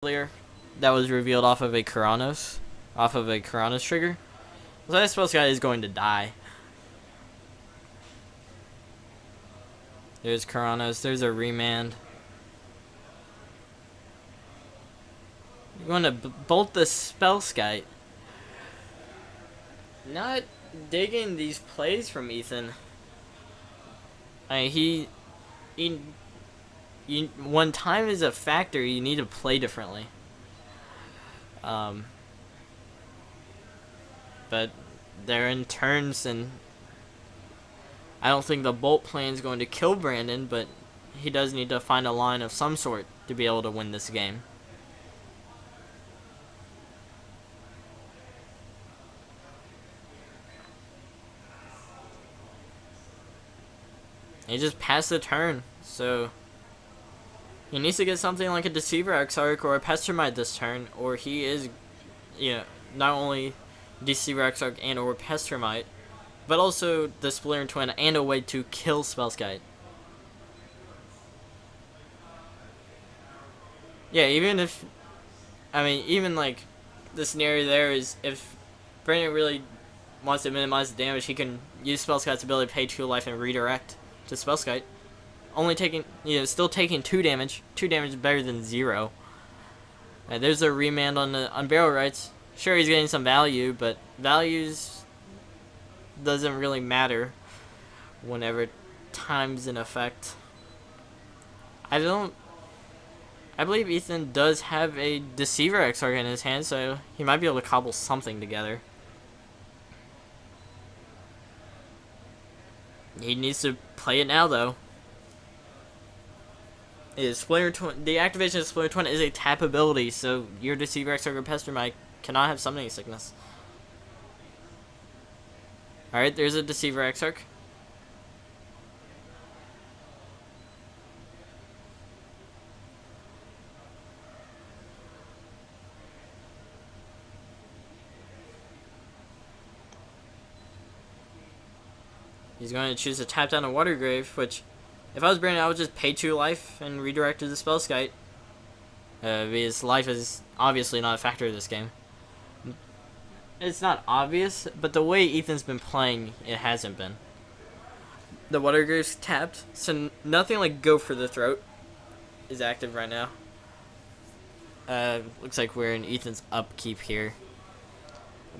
earlier that was revealed off of a Karanos trigger. So I suppose guy is going to die. There's Karanos, there's a remand. You're going to bolt the Spellskite. Not digging these plays from Ethan. I mean, when time is a factor, you need to play differently. But they're in turns, and I don't think the bolt plan is going to kill Brandon, but he does need to find a line of some sort to be able to win this game. He just passed the turn, so he needs to get something like a Deceiver Exarch or a Pestermite this turn, or he is, not only Deceiver Exarch and or Pestermite, but also the Splitter Twin and a way to kill Spellskite. Yeah, even like the scenario there is if Brandon really wants to minimize the damage, he can use Spellskite's ability to pay 2 life and redirect to Spellskite. Only taking, still taking 2 damage. 2 damage is better than 0. There's a remand on Barrel Rights. Sure, he's getting some value, but values doesn't really matter whenever time's in effect. I believe Ethan does have a Deceiver Exarch in his hand, so he might be able to cobble something together. He needs to play it now, though. The activation of Splitter Twin is a tap ability, so your Deceiver Exarch or Pestermite cannot have Summoning Sickness. Alright, there's a Deceiver Exarch. He's going to choose to tap down a Watergrave, which, if I was Brandon, I would just pay 2 life and redirect to the Spellskite. Because life is obviously not a factor in this game. It's not obvious, but the way Ethan's been playing, it hasn't been. The Watergrave's tapped, so nothing like Go for the Throat is active right now. Looks like we're in Ethan's upkeep here.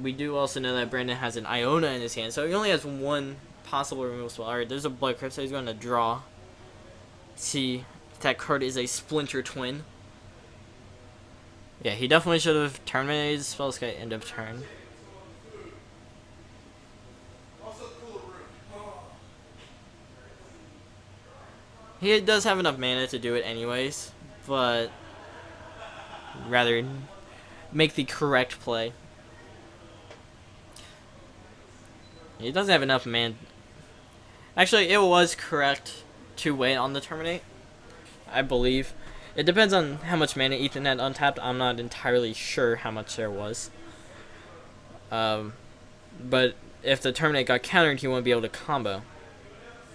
We do also know that Brandon has an Iona in his hand, so he only has 1 possible removal spell. Alright, there's a Blood Crypt, so he's going to draw. See if that card is a Splinter Twin. Yeah, he definitely should have terminated Spellskite end of turn. He does have enough mana to do it anyways, but rather make the correct play. He doesn't have enough mana. Actually, it was correct to wait on the terminate, I believe. It depends on how much mana Ethan had untapped. I'm not entirely sure how much there was. But if the terminate got countered, he wouldn't be able to combo.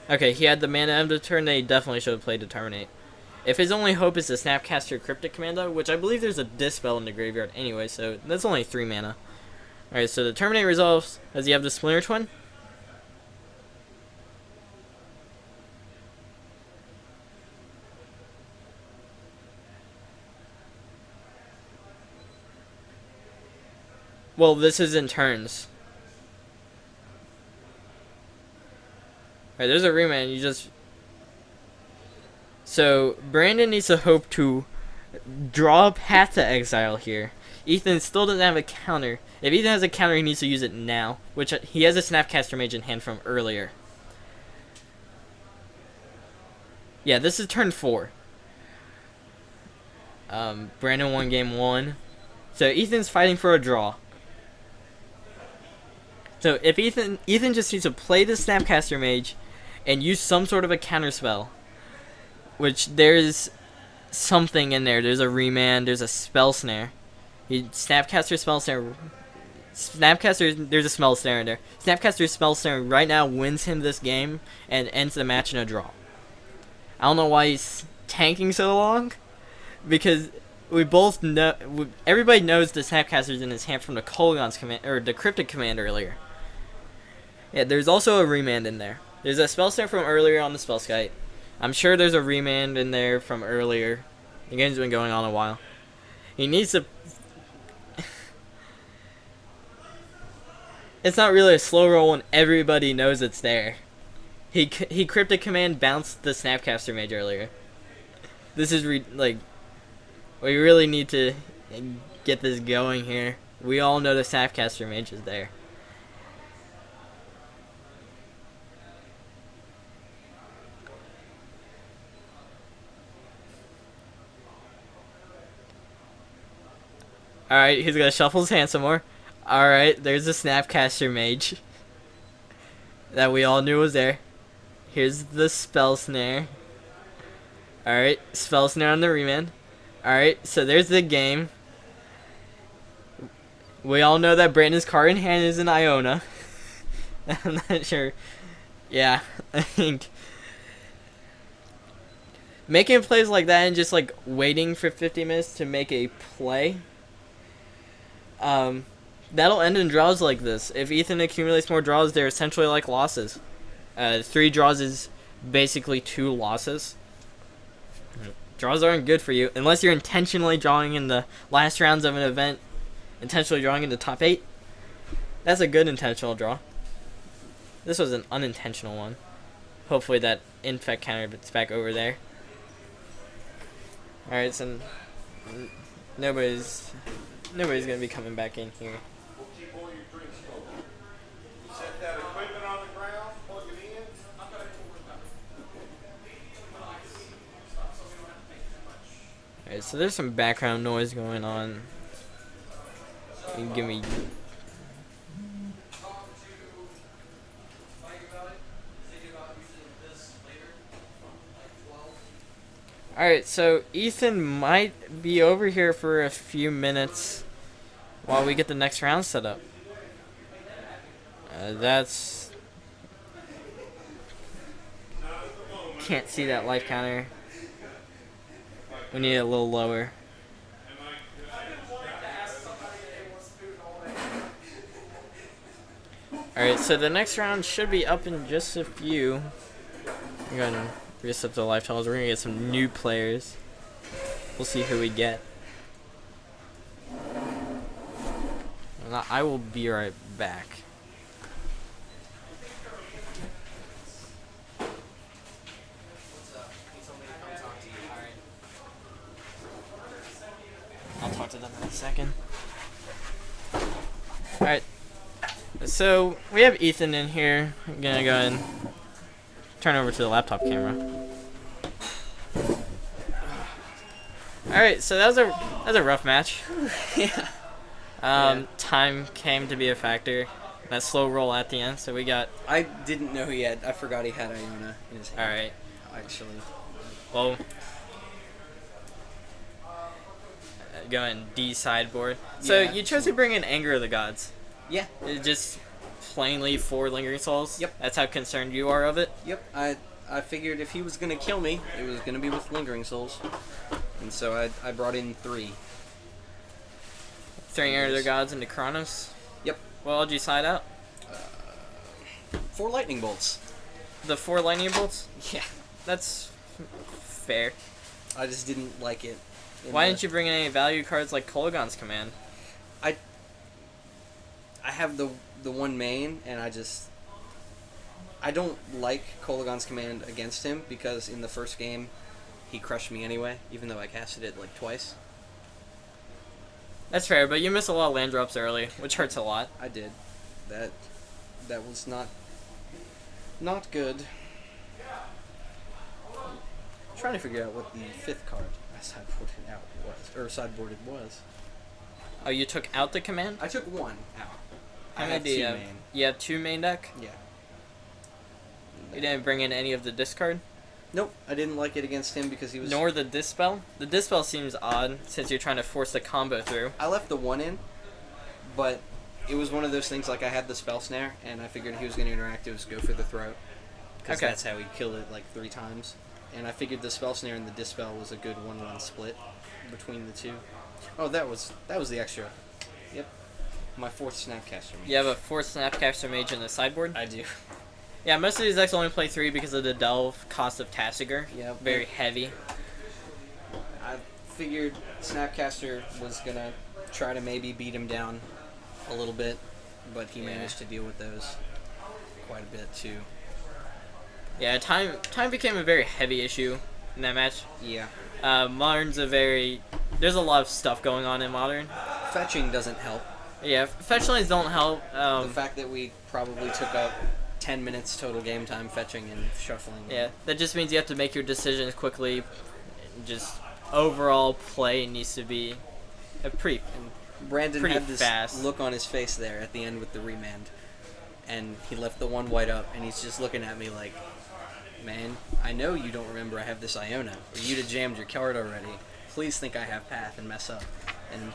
Okay, he had the mana end of the turn, then he definitely should have played the terminate. If his only hope is to Snapcaster Cryptic Commando, which I believe there's a Dispel in the graveyard anyway, so that's only 3 mana. Alright, so the terminate resolves. Does he have the Splinter Twin? Well, this is in turns. Alright, there's a remand. So, Brandon needs to hope to draw a Path to Exile here. Ethan still doesn't have a counter. If Ethan has a counter, he needs to use it now, which he has a Snapcaster Mage in hand from earlier. Yeah, this is turn 4. Brandon won game 1. So, Ethan's fighting for a draw. So if Ethan just needs to play the Snapcaster Mage and use some sort of a counter spell, which there's something in there. There's a remand, there's a spell snare. Snapcaster spell snare. There's a spell snare in there. Snapcaster spell snare right now wins him this game and ends the match in a draw. I don't know why he's tanking so long, because we both know. Everybody knows the Snapcaster's in his hand from the Kolaghan's command or the Cryptic command earlier. Yeah, there's also a remand in there. There's a spell snare from earlier on the spell Spellskite. I'm sure there's a remand in there from earlier. The game's been going on a while. He needs to. It's not really a slow roll when everybody knows it's there. He Cryptic command bounced the Snapcaster Mage earlier. This is like. We really need to get this going here. We all know the Snapcaster Mage is there. Alright, he's gonna shuffle his hand some more. Alright, there's the Snapcaster Mage that we all knew was there. Here's the Spell Snare. Alright, Spell Snare on the remand. Alright, so there's the game. We all know that Brandon's card in hand is an Iona. I'm not sure. Yeah, I think making plays like that and just like waiting for 50 minutes to make a play, that'll end in draws like this. If Ethan accumulates more draws, they're essentially like losses. 3 draws is basically 2 losses. Draws aren't good for you unless you're intentionally drawing in the last rounds of an event, intentionally drawing in the top 8. That's a good intentional draw. This was an unintentional one. Hopefully that infect counter gets back over there. Alright, so nobody's gonna be coming back in here. Alright, so there's some background noise going on. You can give me. Alright, so Ethan might be over here for a few minutes while we get the next round set up. That's. Can't see that life counter. We need it a little lower. Alright, so the next round should be up in just a few. I'm going to reset the life totals. We're going to get some new players. We'll see who we get. I will be right back. I'll talk to them in a second. Alright. So, we have Ethan in here. I'm gonna go ahead and turn over to the laptop camera. Alright, so that was a rough match. Yeah. Time came to be a factor. That slow roll at the end, so we got. I didn't know he had. I forgot he had Iona in his hand. Alright. Actually. Well. Go and D sideboard. So Yeah. you chose to bring in Anger of the Gods. Yeah. It's just plainly 4 Lingering Souls. Yep. That's how concerned you are of it. Yep. I figured if he was gonna kill me, it was gonna be with Lingering Souls, and so I brought in 3. 3 Anger of the Gods into Chronos. Yep. What all did you side out? 4 lightning bolts. The 4 lightning bolts? Yeah. That's fair. I just didn't like it. Why didn't you bring in any value cards like Kolaghan's Command? I have the one main, and I don't like Kolaghan's Command against him because in the first game he crushed me anyway, even though I casted it like twice. That's fair, but you missed a lot of land drops early, which hurts a lot. I did. That was not good. I'm trying to figure out what the 5th card I sideboarded was. Oh, you took out the command? I took 1 out. How I many have do 2 you have? main. You have 2 main deck? Yeah. You didn't bring in any of the discard? Nope, I didn't like it against him because he was... Nor the Dispel? The Dispel seems odd, since you're trying to force the combo through. I left the 1 in, but it was one of those things, like I had the Spell Snare, and I figured he was going to interact, it was go for the throat. Because Okay. that's how he killed it like 3 times. And I figured the Spell Snare and the Dispel was a good 1-1 split. between the two. Oh, that was the extra. Yep. My 4th Snapcaster mage. You have a 4th Snapcaster Mage in the sideboard? I do. Yeah, most of these decks only play 3 because of the delve cost of Tasigur. Yeah. Very heavy. I figured Snapcaster was gonna try to maybe beat him down a little bit, but he managed to deal with those quite a bit too. Yeah, time became a very heavy issue in that match. Yeah. Modern's there's a lot of stuff going on in Modern. Fetching doesn't help. Yeah, fetch lanes don't help. The fact that we probably took up 10 minutes total game time fetching and shuffling. Yeah, that just means you have to make your decisions quickly. Just overall play needs to be a pretty. Brandon pretty had this fast look on his face there at the end with the remand, and he left the 1 white up, and he's just looking at me like, man, I know you don't remember I have this Iona, or you'd have jammed your card already. Please think I have Path and mess up. And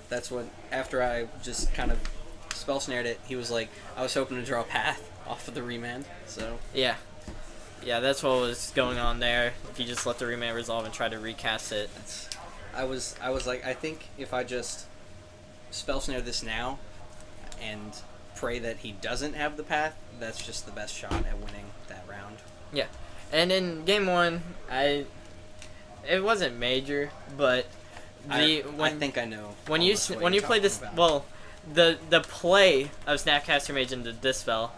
that's what, after I just kind of spell snared it, he was like, I was hoping to draw Path off of the remand, so. Yeah, that's what was going on there. If you just let the remand resolve and try to recast it. I was like, I think if I just spell snare this now and pray that he doesn't have the Path, that's just the best shot at winning that round. Yeah, and in game 1, it wasn't major, but I think I know. When you play this, well, the play of Snapcaster Mage into Dispel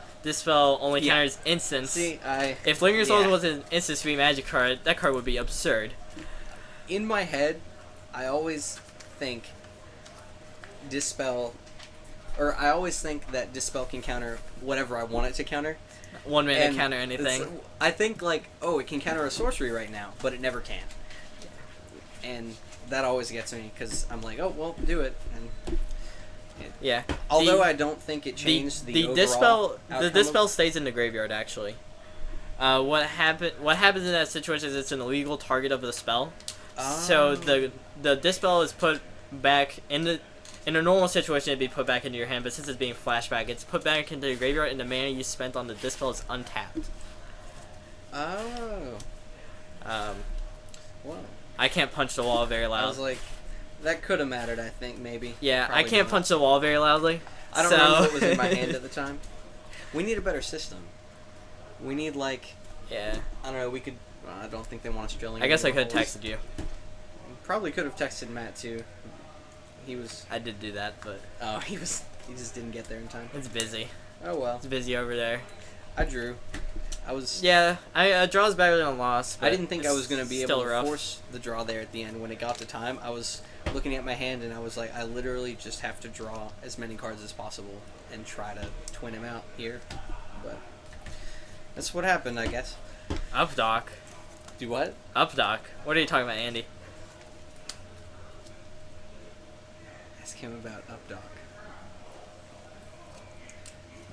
only counters instants. See, if Lingering Souls was an instant sweet magic card, that card would be absurd. In my head, I always think Dispel, or I always think that Dispel can counter whatever I want it to counter. 1 mana counter anything. I think like, oh, it can counter a sorcery right now, but it never can. And that always gets me because I'm like, oh well, do it. And yeah. Although I don't think it changed the Dispel. The Dispel stays in the graveyard actually. What happens in that situation is it's an illegal target of the spell. Oh. So the Dispel is put back in a normal situation it'd be put back into your hand, but since it's being flashback, it's put back into your graveyard and the mana you spent on the Dispel is untapped. Oh. Wow. I can't punch the wall very loud. I was like, that could have mattered, I think, maybe. Yeah, Probably I can't not. punch the wall very loudly. I don't remember what was in my hand at the time. We need a better system. We need, like... Yeah. I don't know, we could... Well, I don't think they want us drilling. I guess I could have holes. texted you. Probably could have texted Matt, too. He was... I did do that, but... Oh, he just didn't get there in time. It's busy. Oh, well. It's busy over there. I drew. I was... Yeah, a draw's better than a loss. I didn't think I was going to be able to rough. force the draw there at the end. When it got to time, I was looking at my hand and I was like, I literally just have to draw as many cards as possible and try to twin him out here. But that's what happened, I guess. Up doc. Do what? Up doc. What are you talking about, Andy? Ask him about up doc.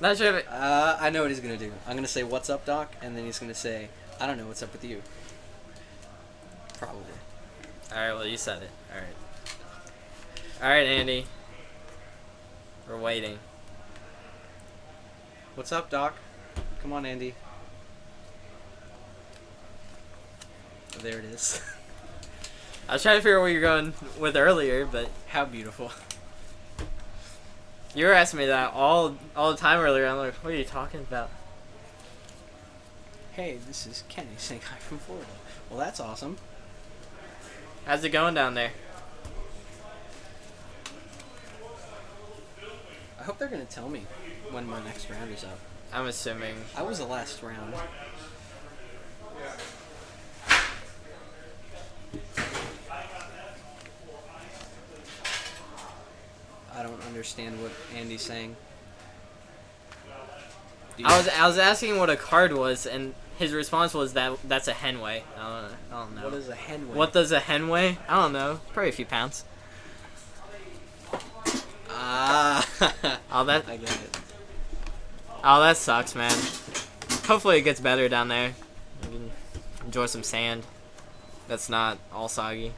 Not sure if it... I know what he's going to do. I'm going to say, what's up, Doc? And then he's going to say, I don't know what's up with you. Probably. Alright, well, you said it. Alright. Alright, Andy. We're waiting. What's up, Doc? Come on, Andy. Oh, there it is. I was trying to figure out what you were going with earlier, but... How beautiful. You were asking me that all the time earlier. I'm like, what are you talking about? Hey, this is Kenny saying hi from Florida. Well, that's awesome. How's it going down there? I hope they're going to tell me when my next round is up. I'm assuming. I was the last round. I don't understand what Andy's saying. I was asking what a card was, and his response was that's a henway. I don't know. What is a henway? What does a hen weigh? I don't know. Probably a few pounds. Ah. Oh, that. I get it. Oh, that sucks, man. Hopefully it gets better down there. You can enjoy some sand. That's not all soggy.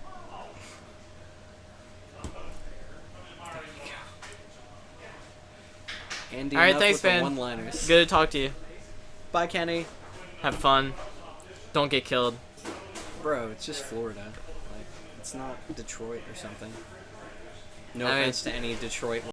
Andy, all right, enough thanks, with the Ben. one-liners. Good to talk to you. Bye, Kenny. Have fun. Don't get killed. Bro, it's just Florida. Like, It's not Detroit or something. No I mean- offense to any Detroit